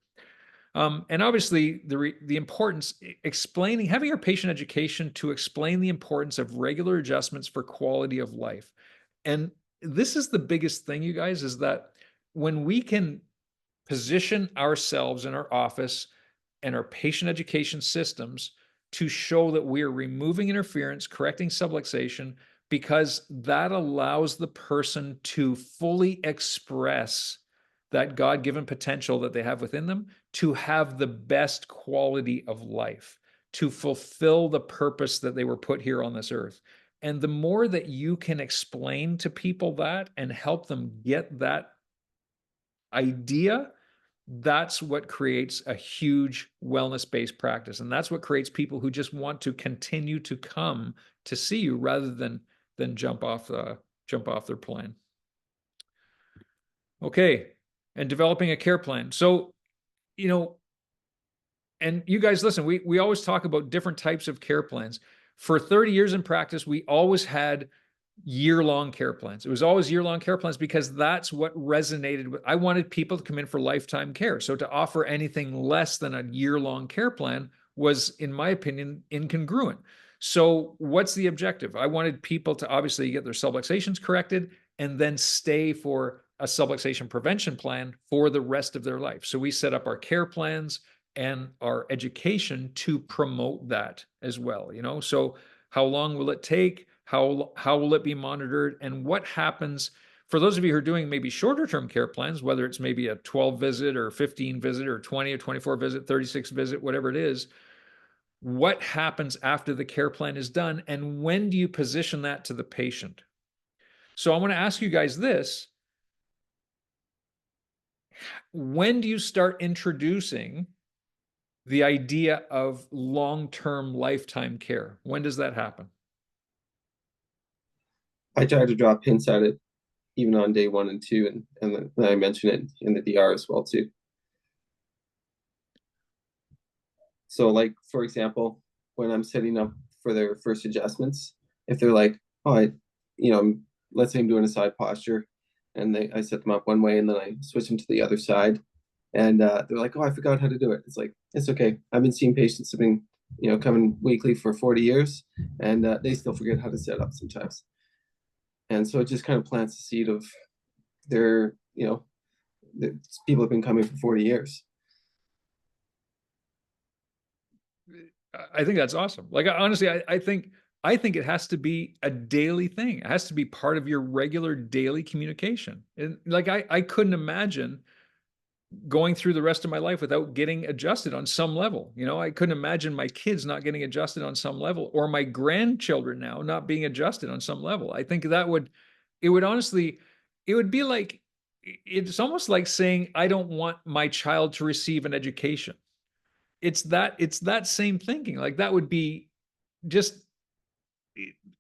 And obviously the importance, explaining, having your patient education to explain the importance of regular adjustments for quality of life. And this is the biggest thing, you guys, is that when we can position ourselves in our office and our patient education systems to show that we are removing interference, correcting subluxation, because that allows the person to fully express that God-given potential that they have within them to have the best quality of life, to fulfill the purpose that they were put here on this earth. And the more that you can explain to people that and help them get that idea, that's what creates a huge wellness-based practice. And that's what creates people who just want to continue to come to see you rather than jump off their plane. Okay. And developing a care plan. So, you know, and you guys listen, we always talk about different types of care plans. For 30 years in practice, we always had year-long care plans. It was always year-long care plans because that's what resonated with. I wanted people to come in for lifetime care. So to offer anything less than a year-long care plan was, in my opinion, incongruent. So what's the objective? I wanted people to obviously get their subluxations corrected and then stay for a subluxation prevention plan for the rest of their life. So we set up our care plans and our education to promote that as well. You know, so how long will it take? How will it be monitored? And what happens for those of you who are doing maybe shorter term care plans, whether it's maybe a 12 visit or 15 visit or 20 or 24 visit, 36 visit, whatever it is, what happens after the care plan is done? And when do you position that to the patient? So I want to ask you guys this. When do you start introducing the idea of long-term lifetime care? When does that happen? I try to drop hints at it even on day 1 and 2, and then I mention it in the DR as well too. So like, for example, when I'm setting up for their first adjustments, if they're like, oh, let's say I'm doing a side posture and I set them up one way and then I switch them to the other side. And they're like, oh, I forgot how to do it. It's like, it's okay. I've been seeing patients have been, coming weekly for 40 years and they still forget how to set up sometimes. And so it just kind of plants the seed of their, people have been coming for 40 years. I think that's awesome. Like, honestly, I think it has to be a daily thing. It has to be part of your regular daily communication. And like, I couldn't imagine going through the rest of my life without getting adjusted on some level. You know, I couldn't imagine my kids not getting adjusted on some level, or my grandchildren now not being adjusted on some level. I think it would honestly, it would be like, it's almost like saying, I don't want my child to receive an education. It's that same thinking. Like, that would be just,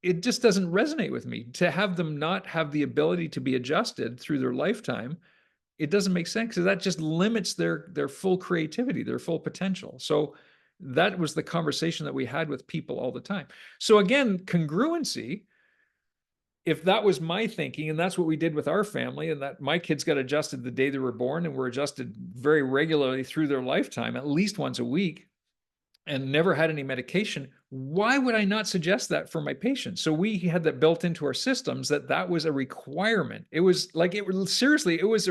it just doesn't resonate with me to have them not have the ability to be adjusted through their lifetime. It doesn't make sense because that just limits their full creativity, their full potential. So that was the conversation that we had with people all the time. So again, congruency, if that was my thinking, and that's what we did with our family, and that my kids got adjusted the day they were born and were adjusted very regularly through their lifetime, at least once a week, and never had any medication, why would I not suggest that for my patients? So we had that built into our systems, that was a requirement. It was like, seriously, it was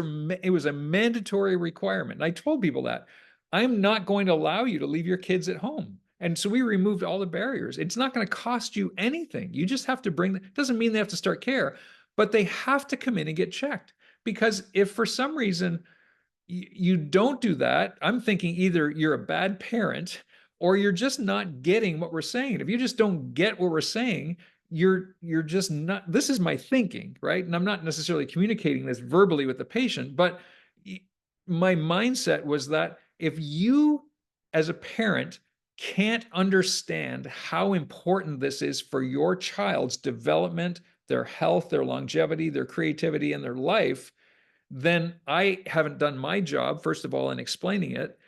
a mandatory requirement. And I told people that I'm not going to allow you to leave your kids at home. And so we removed all the barriers. It's not going to cost you anything. You just have to bring them. Doesn't mean they have to start care, but they have to come in and get checked. Because if for some reason you don't do that, I'm thinking either you're a bad parent or you're just not getting what we're saying. If you just don't get what we're saying, you're just not. This is my thinking, right? And I'm not necessarily communicating this verbally with the patient, but my mindset was that if you as a parent can't understand how important this is for your child's development, their health, their longevity, their creativity, and their life, then I haven't done my job, first of all, in explaining it.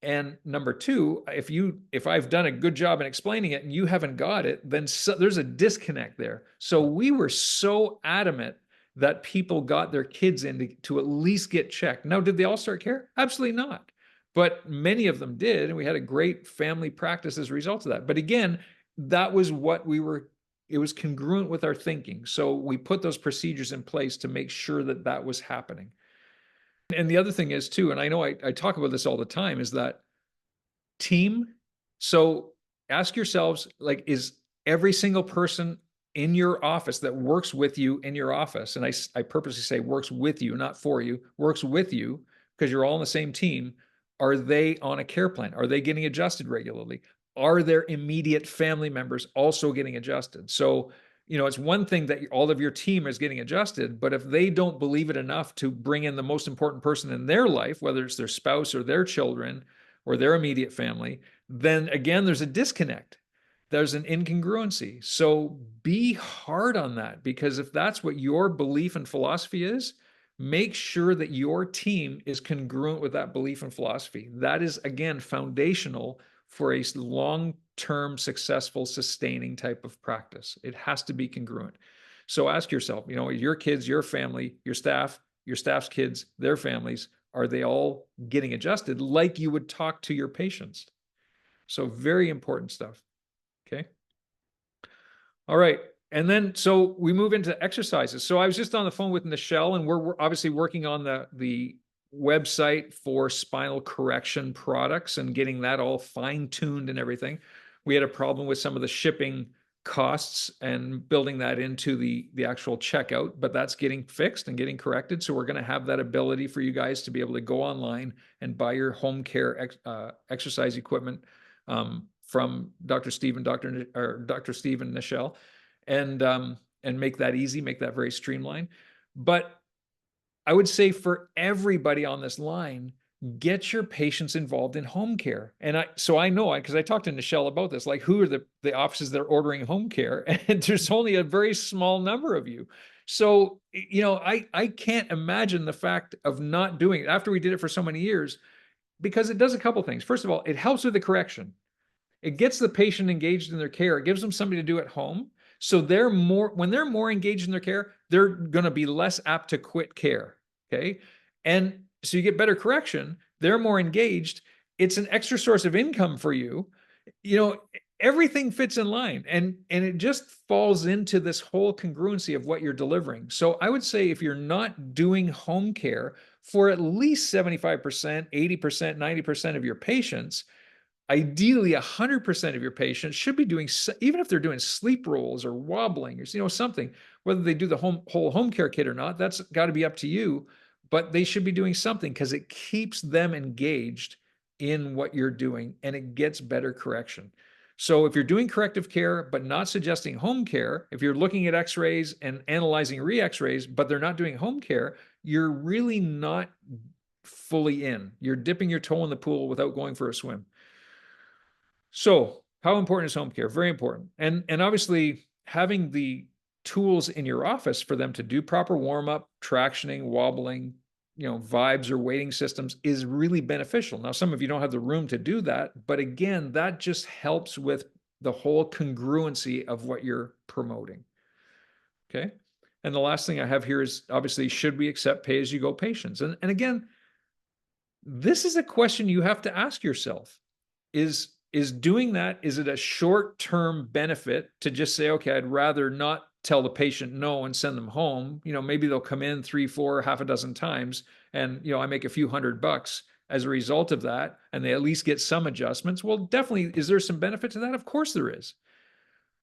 And number two, if I've done a good job in explaining it and you haven't got it, then there's a disconnect there. So we were so adamant that people got their kids in to at least get checked. Now, did they all start care? Absolutely not. but many of them did. And we had a great family practice as a result of that. But again, that was what we were, it was congruent with our thinking. So we put those procedures in place to make sure that that was happening. And the other thing is too, and I know I talk about this all the time, is that team. So ask yourselves, like, is every single person in your office that works with you in your office, and I purposely say works with you, not for you, works with you because you're all on the same team, are they on a care plan? Are they getting adjusted regularly? Are their immediate family members also getting adjusted? So, you know, it's one thing that all of your team is getting adjusted, but if they don't believe it enough to bring in the most important person in their life, whether it's their spouse or their children or their immediate family, then again, there's a disconnect. There's an incongruency. So be hard on that, because if that's what your belief and philosophy is, make sure that your team is congruent with that belief and philosophy. That is, again, foundational for a long-term, successful, sustaining type of practice. It has to be congruent. So ask yourself, you know, your kids, your family, your staff's kids, their families, are they all getting adjusted like you would talk to your patients? So very important stuff. Okay. All right. And then, so we move into exercises. So I was just on the phone with Nichelle, and we're obviously working on the website for spinal correction products and getting that all fine-tuned and everything. We had a problem with some of the shipping costs and building that into the actual checkout, but that's getting fixed and getting corrected. So we're going to have that ability for you guys to be able to go online and buy your home care exercise equipment from Dr. Steve and Dr. Steve and Nichelle, and make that easy, make that very streamlined. But I would say for everybody on this line, get your patients involved in home care. And I know, because I talked to Nichelle about this, like, who are the offices that are ordering home care? And there's only a very small number of you. So, you know, I can't imagine the fact of not doing it after we did it for so many years, because it does a couple things. First of all, it helps with the correction. It gets the patient engaged in their care. It gives them something to do at home. So when they're more engaged in their care, they're going to be less apt to quit care. Okay. And so you get better correction. They're more engaged. It's an extra source of income for you. You know, everything fits in line, and it just falls into this whole congruency of what you're delivering. So I would say, if you're not doing home care for at least 75%, 80%, 90% of your patients, ideally 100% of your patients should be doing, even if they're doing sleep rolls or wobbling or, you know, something, whether they do the whole home care kit or not, that's got to be up to you, but they should be doing something, because it keeps them engaged in what you're doing and it gets better correction. So if you're doing corrective care but not suggesting home care, if you're looking at x-rays and analyzing re-x-rays but they're not doing home care, you're really not fully in. You're dipping your toe in the pool without going for a swim. So how important is home care? Very important. And obviously having the tools in your office for them to do proper warm-up, tractioning, wobbling, you know, vibes or weighting systems is really beneficial. Now, some of you don't have the room to do that, but again, that just helps with the whole congruency of what you're promoting. Okay. And the last thing I have here is, obviously, should we accept pay-as-you-go patients? And again, this is a question you have to ask yourself. Is doing that, is it a short-term benefit to just say, okay, I'd rather not tell the patient no and send them home? You know, maybe they'll come in 3, 4, half a dozen times, and, you know, I make a few $100 as a result of that, and they at least get some adjustments. Well, definitely, is there some benefit to that? Of course there is.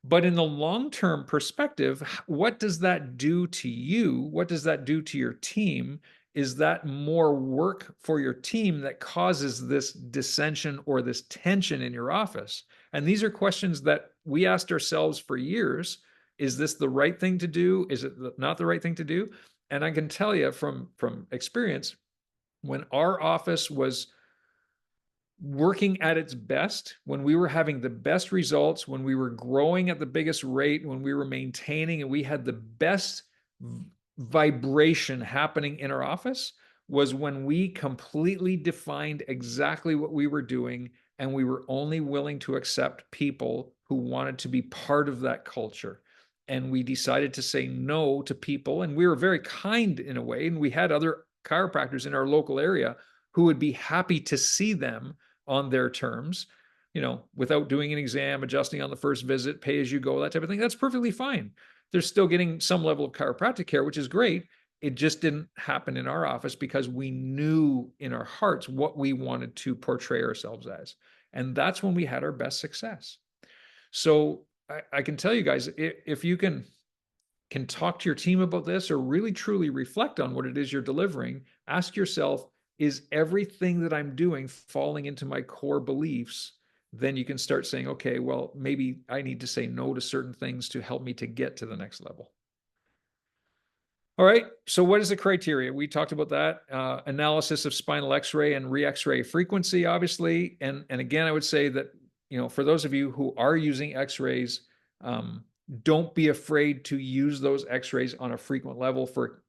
But in the long-term perspective, what does that do to you? What does that do to your team? Is that more work for your team that causes this dissension or this tension in your office? And these are questions that we asked ourselves for years. Is this the right thing to do? Is it not the right thing to do? And I can tell you from experience, when our office was working at its best, when we were having the best results, when we were growing at the biggest rate, when we were maintaining and we had the best vibration happening in our office, was when we completely defined exactly what we were doing, and we were only willing to accept people who wanted to be part of that culture. And we decided to say no to people, and we were very kind in a way, and we had other chiropractors in our local area who would be happy to see them on their terms, without doing an exam, adjusting on the first visit, pay as you go, that type of thing. That's perfectly fine. They're still getting some level of chiropractic care, which is great. It just didn't happen in our office because we knew in our hearts what we wanted to portray ourselves as. And that's when we had our best success. So I can tell you guys, if you can talk to your team about this or really truly reflect on what it is you're delivering, ask yourself, is everything that I'm doing falling into my core beliefs? Then you can start saying, okay, well, maybe I need to say no to certain things to help me to get to the next level. All right, so what is the criteria? We talked about that. Analysis of spinal x-ray and re-x-ray frequency, obviously. And again, I would say that, for those of you who are using x-rays, don't be afraid to use those x-rays on a frequent level for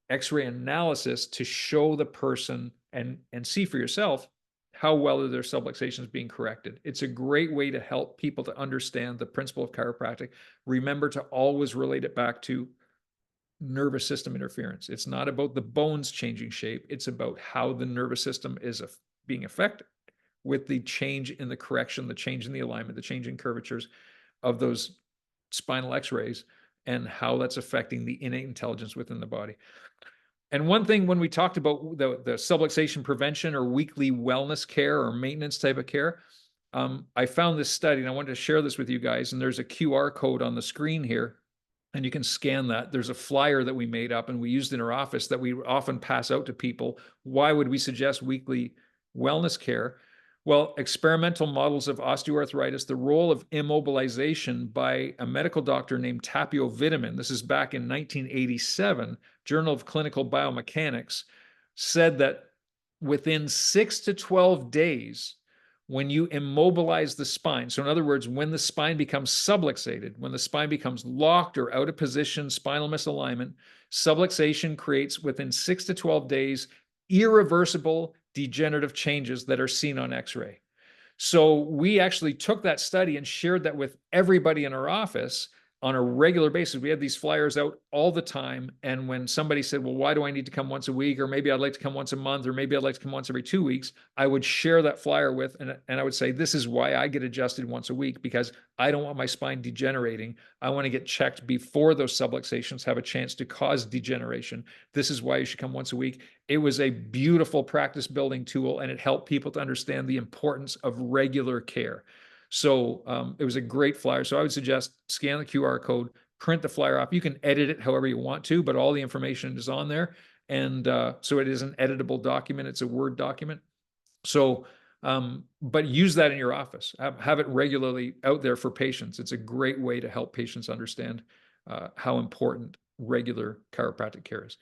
x-ray analysis to show the person and see for yourself how well their subluxation is being corrected. It's a great way to help people to understand the principle of chiropractic. Remember to always relate it back to nervous system interference. It's not about the bones changing shape. It's about how the nervous system is being affected with the change in the correction, the change in the alignment, the change in curvatures of those spinal x-rays, and how that's affecting the innate intelligence within the body. And one thing, when we talked about the subluxation prevention or weekly wellness care or maintenance type of care, I found this study and I wanted to share this with you guys. And there's a QR code on the screen here, and you can scan that. There's a flyer that we made up and we used in our office that we often pass out to people. Why would we suggest weekly wellness care? Well, experimental models of osteoarthritis, the role of immobilization by a medical doctor named Tapio Vitamin, this is back in 1987, Journal of Clinical Biomechanics, said that within 6 to 12 days, when you immobilize the spine, so in other words, when the spine becomes subluxated, when the spine becomes locked or out of position, spinal misalignment, subluxation creates within 6 to 12 days irreversible degenerative changes that are seen on x-ray. So we actually took that study and shared that with everybody in our office on a regular basis. We had these flyers out all the time. And when somebody said, well, why do I need to come once a week? Or maybe I'd like to come once a month, or maybe I'd like to come once every 2 weeks, I would share that flyer with, and I would say, this is why I get adjusted once a week, because I don't want my spine degenerating. I want to get checked before those subluxations have a chance to cause degeneration. This is why you should come once a week. It was a beautiful practice building tool, and it helped people to understand the importance of regular care. So it was a great flyer. So I would suggest scan the QR code, print the flyer off. You can edit it however you want to, but all the information is on there. And so it is an editable document. It's a Word document. So, but use that in your office. Have it regularly out there for patients. It's a great way to help patients understand how important regular chiropractic care is.